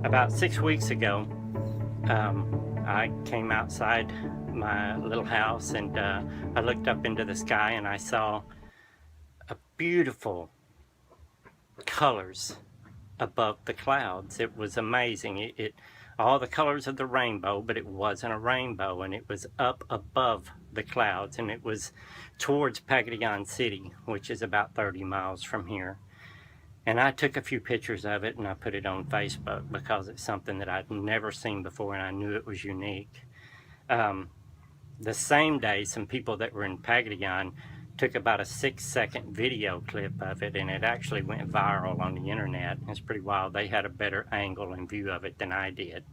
About 6 weeks ago, I came outside my little house and I looked up into the sky and I saw a beautiful colors above the clouds. It was amazing. It all the colors of the rainbow, but it wasn't a rainbow, and it was up above the clouds, and it was towards Pagadian City, which is about 30 miles from here. And I took a few pictures of it and I put it on Facebook because it's something that I'd never seen before and I knew it was unique. The same day, some people that were in Pagadian took about a 6-second video clip of it, and it actually went viral on the internet. It's pretty wild. They had a better angle and view of it than I did.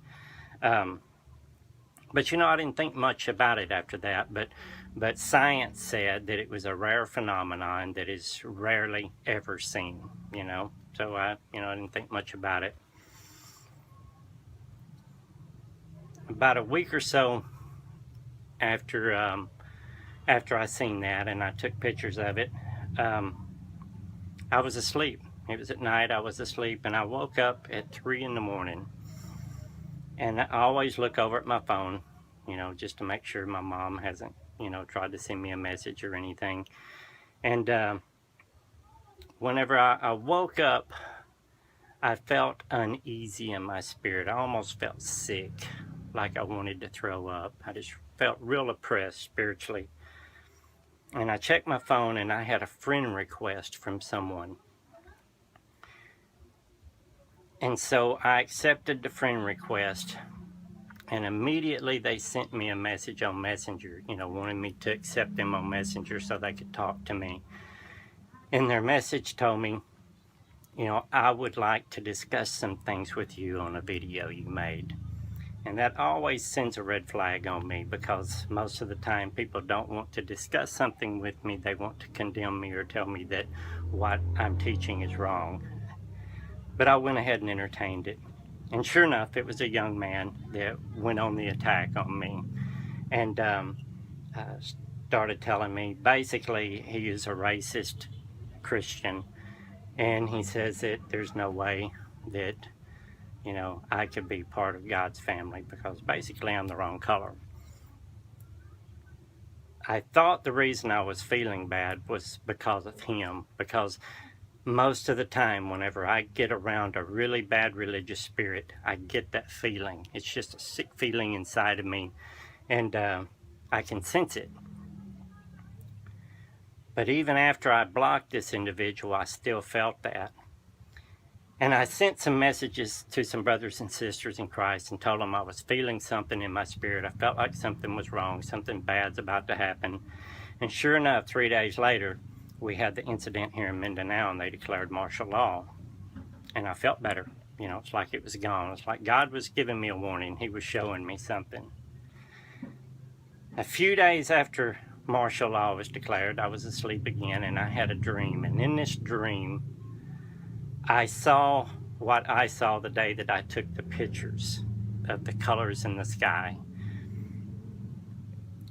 But I didn't think much about it after that, but science said that it was a rare phenomenon that is rarely ever seen, so I didn't think much about it. About a week or so after I seen that and I took pictures of it, I was asleep. It was at night. I was asleep, and I woke up at 3 in the morning. And I always look over at my phone, just to make sure my mom hasn't, tried to send me a message or anything. And whenever I woke up, I felt uneasy in my spirit. I almost felt sick, like I wanted to throw up. I just felt real oppressed spiritually. And I checked my phone, and I had a friend request from someone. And so I accepted the friend request, and immediately they sent me a message on Messenger, wanting me to accept them on Messenger so they could talk to me. And their message told me, I would like to discuss some things with you on a video you made. And that always sends a red flag on me, because most of the time people don't want to discuss something with me. They want to condemn me or tell me that what I'm teaching is wrong. But I went ahead and entertained it. And sure enough, it was a young man that went on the attack on me and started telling me, basically, he is a racist Christian. And he says that there's no way that, I could be part of God's family because basically I'm the wrong color. I thought the reason I was feeling bad was because of him, because most of the time, whenever I get around a really bad religious spirit, I get that feeling. It's just a sick feeling inside of me, and I can sense it. But even after I blocked this individual, I still felt that. And I sent some messages to some brothers and sisters in Christ and told them I was feeling something in my spirit. I felt like something was wrong, something bad's about to happen. And sure enough, 3 days later, we had the incident here in Mindanao, and they declared martial law. And I felt better. It's like it was gone. It's like God was giving me a warning. He was showing me something. A few days after martial law was declared, I was asleep again, and I had a dream. And in this dream, I saw what I saw the day that I took the pictures of the colors in the sky.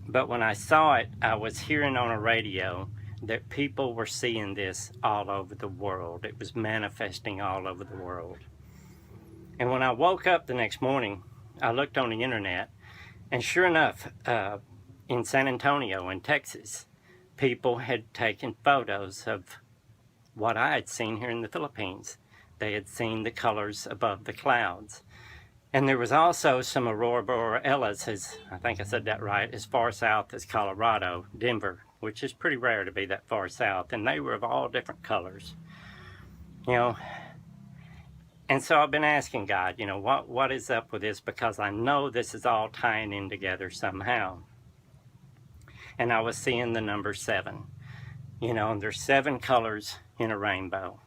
But when I saw it, I was hearing on a radio that people were seeing this all over the world. It was manifesting all over the world. And when I woke up the next morning, I looked on the internet, and sure enough, in San Antonio, in Texas, people had taken photos of what I had seen here in the Philippines. They had seen the colors above the clouds. And there was also some Aurora borealis, I think I said that right, as far south as Colorado, Denver, which is pretty rare to be that far south. And they were of all different colors. And so I've been asking God, what is up with this? Because I know this is all tying in together somehow. And I was seeing the number 7. And there's 7 colors in a rainbow.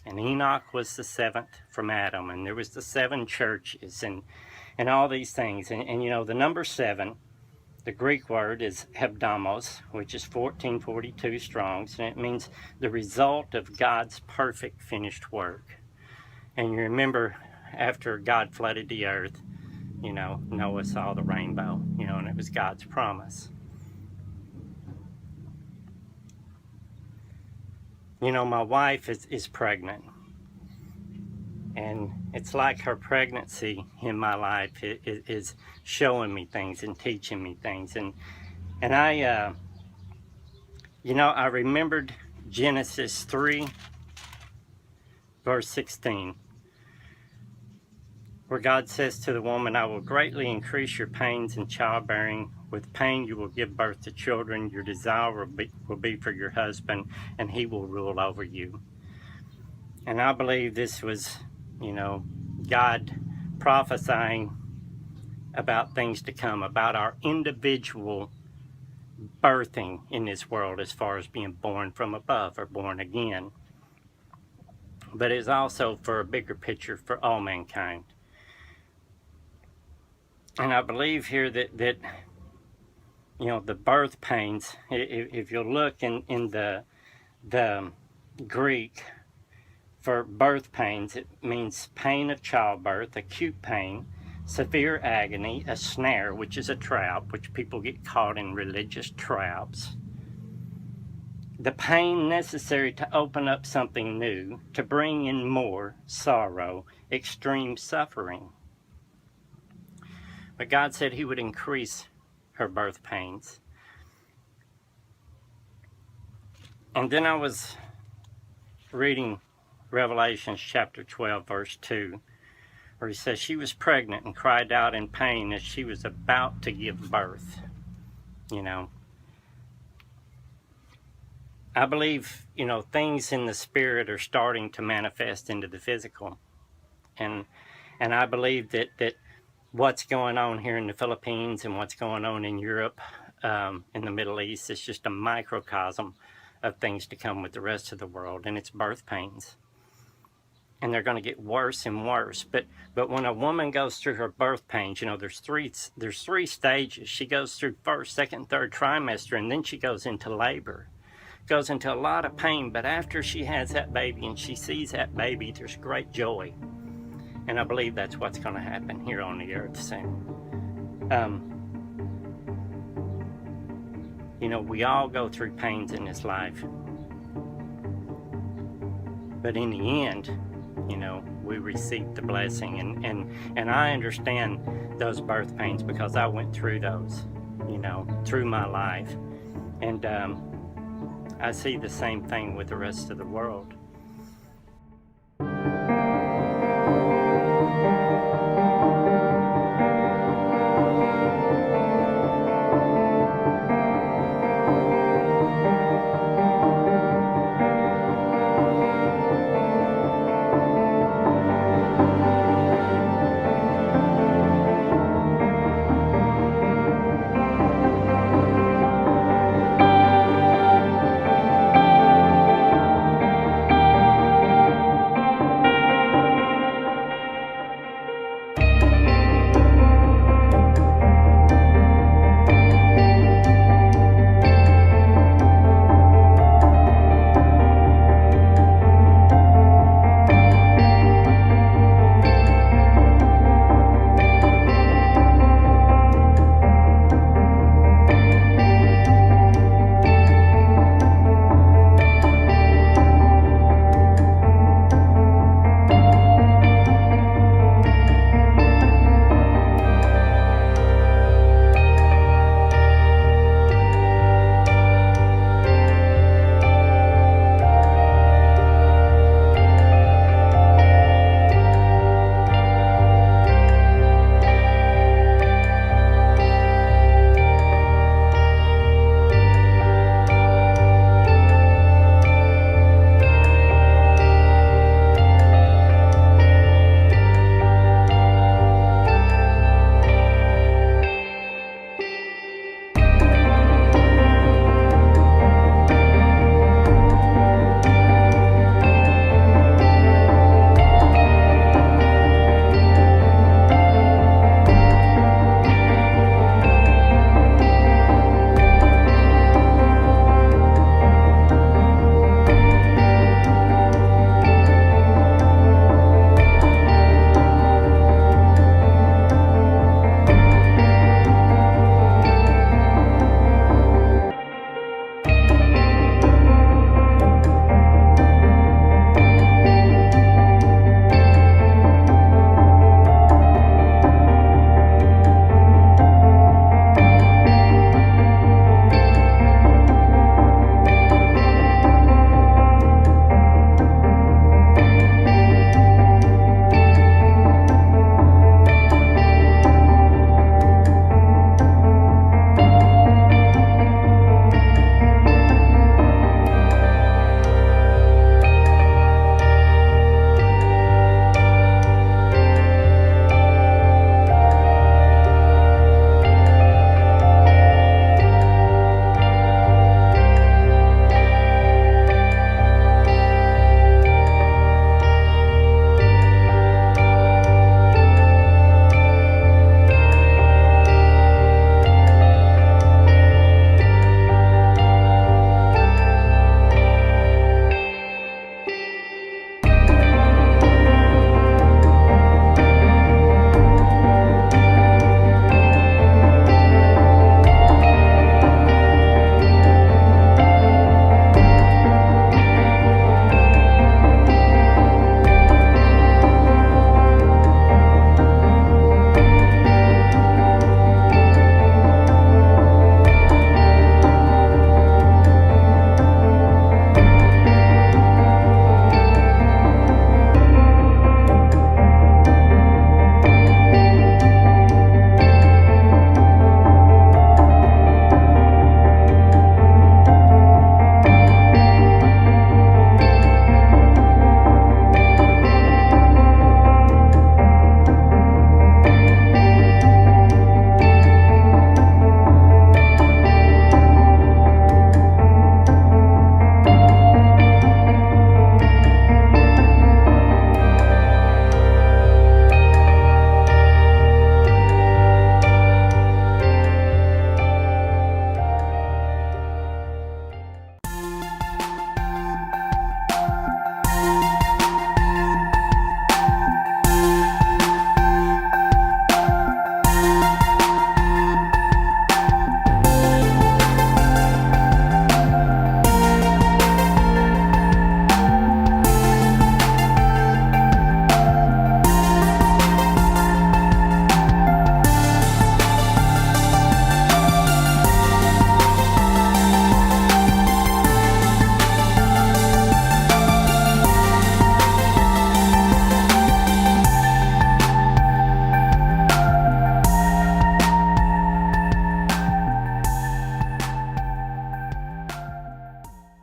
And Enoch was the 7th from Adam, and there was the 7 churches and all these things. And the number 7, the Greek word is hebdamos, which is 1442 Strongs, and it means the result of God's perfect finished work. And you remember, after God flooded the earth, Noah saw the rainbow, and it was God's promise. My wife is pregnant. And it's like her pregnancy in my life is showing me things and teaching me things. And I, I remembered Genesis 3, verse 16, where God says to the woman, I will greatly increase your pains in childbearing. With pain you will give birth to children. Your desire will be for your husband, and he will rule over you. And I believe this was, God prophesying about things to come, about our individual birthing in this world as far as being born from above or born again. But it's also for a bigger picture for all mankind. And I believe here that the birth pains, if you look in the Greek for birth pains, it means pain of childbirth, acute pain, severe agony, a snare, which is a trap, which people get caught in religious traps. The pain necessary to open up something new, to bring in more sorrow, extreme suffering. But God said he would increase her birth pains. And then I was reading Revelation chapter 12, verse 2, where he says she was pregnant and cried out in pain as she was about to give birth. I believe, things in the spirit are starting to manifest into the physical. And I believe that what's going on here in the Philippines and what's going on in Europe, in the Middle East, is just a microcosm of things to come with the rest of the world, and it's birth pains. And they're going to get worse and worse. But when a woman goes through her birth pains, there's three stages. She goes through first, second, third trimester, and then she goes into labor. Goes into a lot of pain, but after she has that baby and she sees that baby, there's great joy. And I believe that's what's going to happen here on the earth soon. We all go through pains in this life. But in the end, we receive the blessing. And I understand those birth pains because I went through those, through my life. And I see the same thing with the rest of the world.